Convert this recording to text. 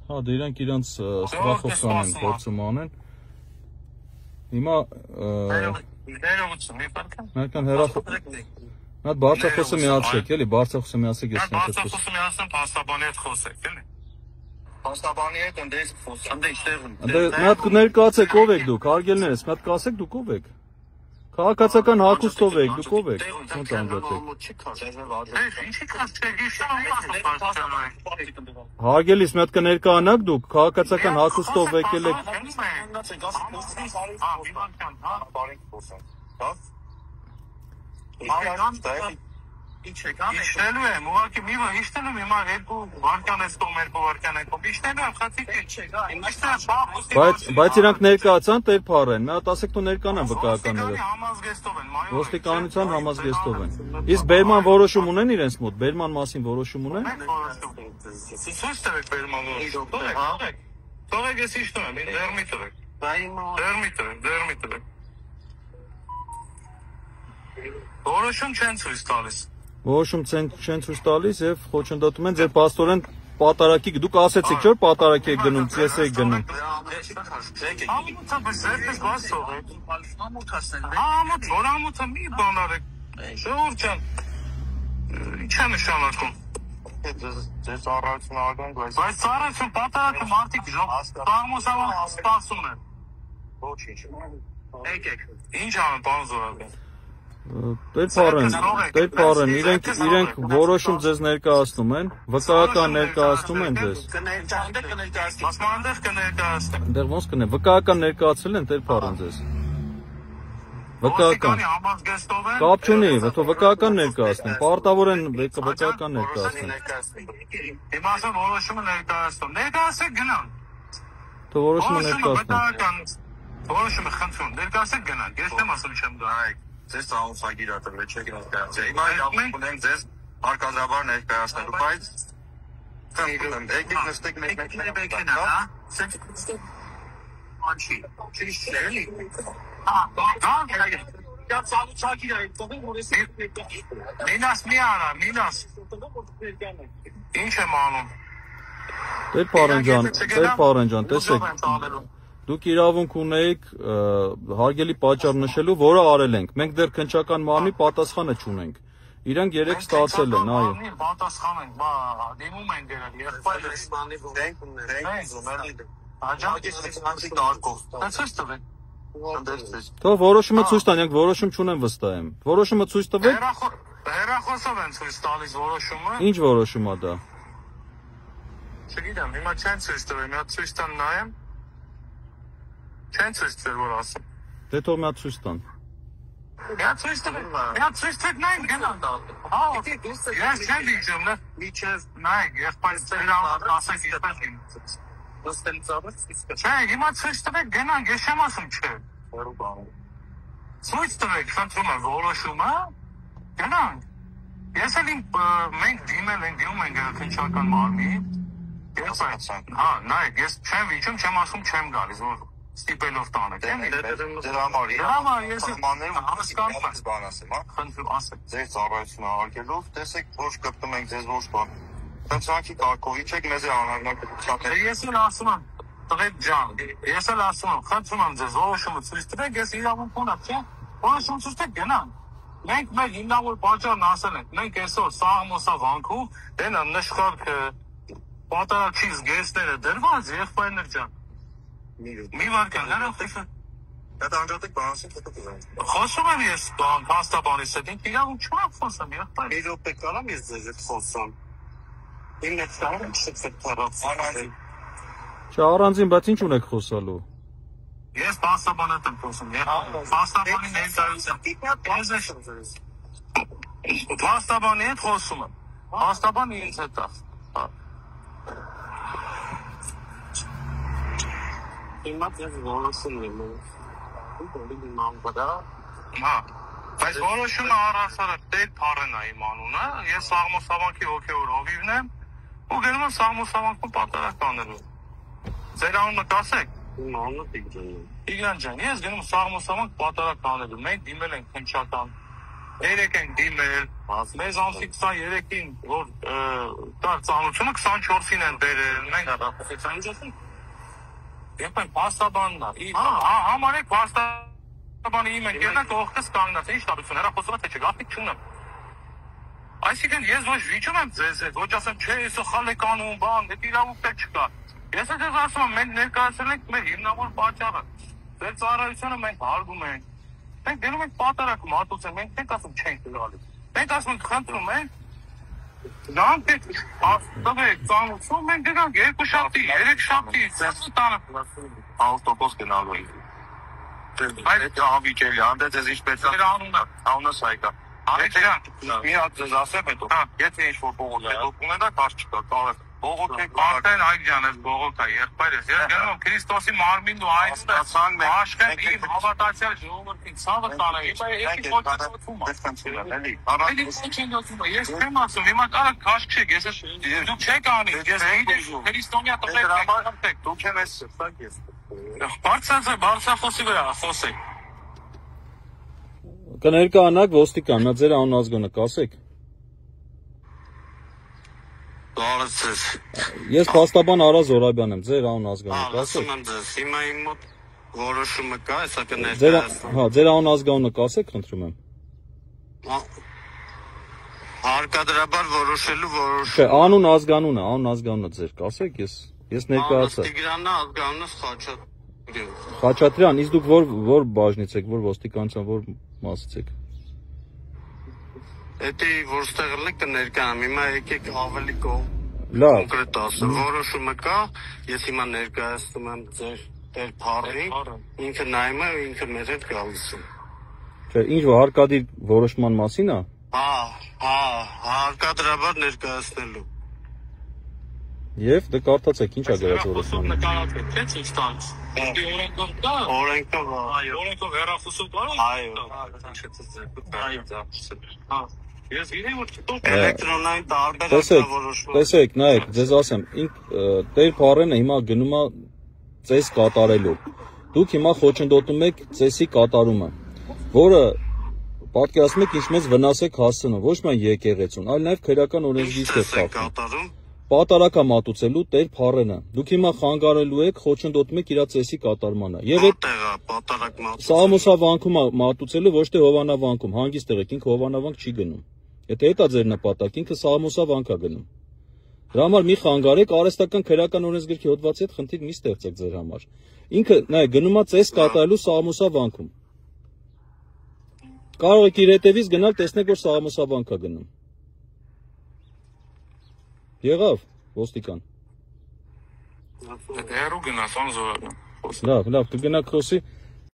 Հա, դե իրանք իրանց ստրախոսան են փորձում անեն։ Հիմա Ներկան Նա բարձրախոսը միացեք, էլի, բարձրախոսը միացեք, ես նետեք խոսք։ Բարձրախոսը միացեմ, փաստաբանի հետ խոսեք, էլի։ Փաստաբանի հետ ընդես խոսք։ Մի հատ ներկայացեք, ով եք դուք, հարգելներս, մի հատ կասեք դուք ով եք։ Քաղաքացիական հագուստով եք, դուք ով եք։ Ոնց անջատեք։ Հարգելիս, մի հատ կներկայանաք դուք, քաղաքացիական հագուստով եկել եք։ Իջնելու եմ, ուղղակի մի բան իջնելու եմ, հիմա 2 վարկյան է ստում, 2 վարկյան է կոմ, իջնելու եմ, խացիկ Բայց իրանք ներկայացան տեր փառեն, մի հատ ասեք թող ներկանան վկայականները։ Ոստիկանության համազգեստով են։ Իսկ բերման որոշում ունեն իրենց մոտ, բերման մասին որոշում ունեն։ Ցույց տվեք բերման որոշում, թողեք ես իջնում եմ, դերմի տվեք։ Դերմի տվեք։ Որոշում չեն ցույց տալիս։ Որոշում չեն ցույց տալիս եւ խոչընդոտում են ձեր պաստորեն պատարակի, դուք ասեցիք չէ՞ պատարակի եք գնում, CS եք գնում։ Որամուտը մի բան արեք։ Ժողովուրդ ջան, ի՞նչ է նշանակում։ Ձեր ծառայությունը արգան, բայց ծառայություն պատարակը մարդիկ սաղմոսավան սպասում են։ Ոչինչ։ Եկեք։ Ինչ անում պարոն Զորաբյան։ Տեր փառեն, իրենք որոշում ձեզ ներկայացնում են, վկայական ներկայացնում են ձեզ։ Դեռ ոնց կներ, վկայական ներկայացրել են տեր փառեն ձեզ։ Վկայական։ Կապ չունի, թող վկայական ներկայացնեն, պարտավոր են վկայական ներկայացնեն։ Հիմա ասում որոշումը ներկայացնում, ներկայացեք գնան։ Թող որոշումը ներկայացնեն։ Որոշումը խնդրում, ներկայացեք գնան, ես չեմ ասում չեմ գա։ Ձեզ ծանոթագիր տրվել չեք ներկայացրել։ Հիմա իրավունք ունենք ձեզ հարկադրաբար ներկայացնելու, բայց խնդրում եկեք նստեք մեկ մեքենա, հա։ Անչի, ճիշտ է, էլի։ Դա ծանոթագիր է, թողին որ ես Մինաս մի արա, մինաս։ Ինչ եմ անում։ Տեր Փառեն ջան, տեսեք։ Դուք իրավունք ունեիք հարգելի պատճառ նշելու, որը արել ենք։ Մենք դեռ քննչական մարմնի պատասխանը չունենք։ Իրանք 3 ստացել են, այո։ Պատասխան ենք, բա դիմում են դերել, եղբայրս բանի Թող որոշումը ցույց տանք, որոշում չունեն վստահեմ։ Որոշումը ցույց տվեք։ Հեռախոսով են ցույց տալիս որոշումը։ Ինչ որոշում է դա։ Չգիտեմ, հիմա չեն ցույց տվել, մի հատ ցույց տան նայեմ։ Չեն ցույց տվել, որ ասեմ։ Դե թող մի հատ ցույց տան։ Մի հատ ցույց տվեք նայեք գնան դա։ Հա, ես չեմ դիժում, միջև նայեք, եղբայրս իրավունք ասեք ինչպես գնաց։ Ոստել ծավալս իսկ։ Չէ, հիմա ցույց տվեք գնանք, ես չեմ ասում չէ։ Ցույց տվեք, խնդրում եմ որոշումը, գնանք։ Ես էլ մենք դիմում ենք քննչական մարմնի։ Հա, նայեք, ես չեմ վիճում, չեմ ասում չեմ գալիս, որ ստիպելով տանեք։ Դրա համար ես հասկանում եմ բան ասեմ, հա։ Խնդրում ասեք։ Ձեր ծառայությունը արգելով, տեսեք ոչ կպտում ենք ձեզ ոչ բան։ Քննչակի կարգով իջեք մեզ անհանգստացած։ Ես էլ ասում եմ, տղեկ ջան, ես էլ ասում եմ, խնդրում եմ ձեզ որոշումը ցույց տվեք, ես իրավունք ունեմ, չէ՞։ Որոշում ցույց տվեք գնան։ Մենք մեր հիմնավոր պատճառն ասել ենք, մենք այսօր Սաղմոսավանքում դենա նշխարքը պատարակի զգեստները դրված եղբայրներ ջան։ Մի վարկան, հեռախոսը։ Դա անջատեք բանասին ֆոտոկոպիա։ Խոսում եմ ես փաստաբանից հետ, իրավունք չունեմ խոսեմ, եղբայր։ Մի րոպե կարամ ես ձեզ հետ խոսամ։ Չէ, առանձին, բայց ինչ ունեք խոսալու։ Ես փաստաբանդ եմ խոսում, փաստաբանի ներկայությամբ։ Փաստաբանի հետ խոսում եմ։ Փաստաբանը ինձ հետ է։ Հիմա ձեզ որոշում եմ։ Հա, բայց որոշումը առասարակ Տեր Փառեն է իմ անունը, ես Սաղմոսավանքի հոգևոր հովիվն եմ, ու գնում եմ Սաղմոսավանքում պատարակ անելու։ Ձեր անունը կասեք։ Իմ անունը Տիգրան ջան, ես գնում Սաղմոսավանք պատարակ անելու, մենք դիմել ենք քննչական երեք ենք դիմել, մեզ ամսի 23-ին, որ դա ծանությունը 24-ին են բերել, մենք Եվ այն պաստաբանն է, համարեք պաստաբանը իմ ենք ելնակ ողքս կանգնած է, ինչ տարություն, հեռախոսովը թե չէ, գաղթիկ չունեմ։ Այսինքն ես ոչ վիճում եմ ձեզ հետ, ոչ ասեմ, չէ, ես խալ եք անում, բան, դե իրավունք դե չկա։ Ես էլ ձեզ ասում եմ, մենք ներկայացրել ենք մեր հիմնավոր պատճառը, ձեր ծառայությունը մենք հարգում ենք, մենք դնում ենք պատարակ մատուցենք, մենք չենք ասում չենք գալիս, մենք ասում ենք խնդրում ենք, Դրանք եք տվեք ծանուցում, մենք դրանք երկու շաբթի, երեք շաբթի, ձեզ տանը ավտոբոս գնալու ենք։ Այդ ավիճելի, անդե ձեզ ինչպես է անունը Սայկա։ Մի հատ ձեզ ասեմ հետո, եթե ինչ-որ բողոք եք դոկումենտ կարճ չկա, կարող բողոք եք արդեն այլ ջան ես բողոք է, եղբայրս, ես գնում եմ Քրիստոսի մարմինն ու այստեղ աշխեն իմ հավատացյալ ժողովրդին ցավը տանը, հիմա եկի փոքրացում է, ես չեմ ասում, հիմա կարա քաշքեք, ես դուք չեք անի, ես քրիստոնյա տղեկ եք, դուք եմ ես սրտակ ես։ Բարձրախոսի վրա խոսեք։ Կներկայանաք ոստիկան, նա ձեր անուն ազգանը կասեք։ Ես փաստաբան Արա Զորաբյան եմ, ձեր անուն ազգանունը կասեք։ Հիմա իմ մոտ որոշումը կա, հեսա կներկայացնեմ։ Հա, ձեր անուն ազգանունը կասեք, խնդրում եմ։ Հարկադրաբար որոշելու որոշում։ Չէ, անուն ազգանունը ձեր կասեք, ես ներկայացա։ Տիգրանն ազգանունս Խաչատրյան, իսկ դուք որ բաժնից եք, որ ոստիկանության, որ մասից եք։ Էդի որ ստեղել եք կներկայանամ, հիմա եկեք ավելի կոնկրետ ասեմ, որոշումը կա, ես հիմա ներկայացնում եմ ձեր փառին, ինքը նայում է, ինքը մեր հետ գալիս է։ Չէ, ինչ որ հարկադիր որոշման մասին է։ Հա, հարկադրաբար ներկայացնելու։ Եվ դե կարդացեք, ինչ է գրած որոշմանը։ Նկարացեք, թե ինչ տալիս։ Օրենքով կա։ Օրենքով, օրենքով հեռախոսով կարող։ Այո։ Ես գիտեմ որ էլեկտրոնային տարբեր որոշում։ Տեսեք, նայեք, ձեզ ասեմ, Տեր Փարենը հիմա գնում է ծես կատարելու։ Դուք հիմա խոչընդոտում եք ծեսի կատարումը, որը պատկերացնում եք ինչ մեծ վնաս եք հասցնում, ոչ միայն եկեղեցուն, այլ նաև քրեական օրենսգիրք է խախտում։ Պատարակ է մատուցելու Տեր Փարենը։ Դուք հիմա խանգարելու եք, խոչընդոտում եք իր ծեսի կատարմանը։ Եվ այդ պատարակ մատուցելու Սաղմոսավանքում է մատուցելու, ոչ թե Հովանավանքում, հանգիստ եղեք, ինքը Հովանավանք չի գնում։ Եթե դա ձեր նպատակ, ինքը Սաղմոսավանք է գնում։ Դրա համար մի խանգարեք, արհեստական քրեական օրենսգրքի հոդվածի հետ խնդիր մի ստեղծեք ձեր համար։ Ինքը նայեք գնում է ծես կատարելու Սաղմոսավանքում։ Կարող եք իր հետևից գնալ, տեսնեք որ Սաղմոսավանք է գնում։ Եղավ, ոստիկան։ Հեռու գնաս, անզորական։ Լավ, կգնաք խոսի։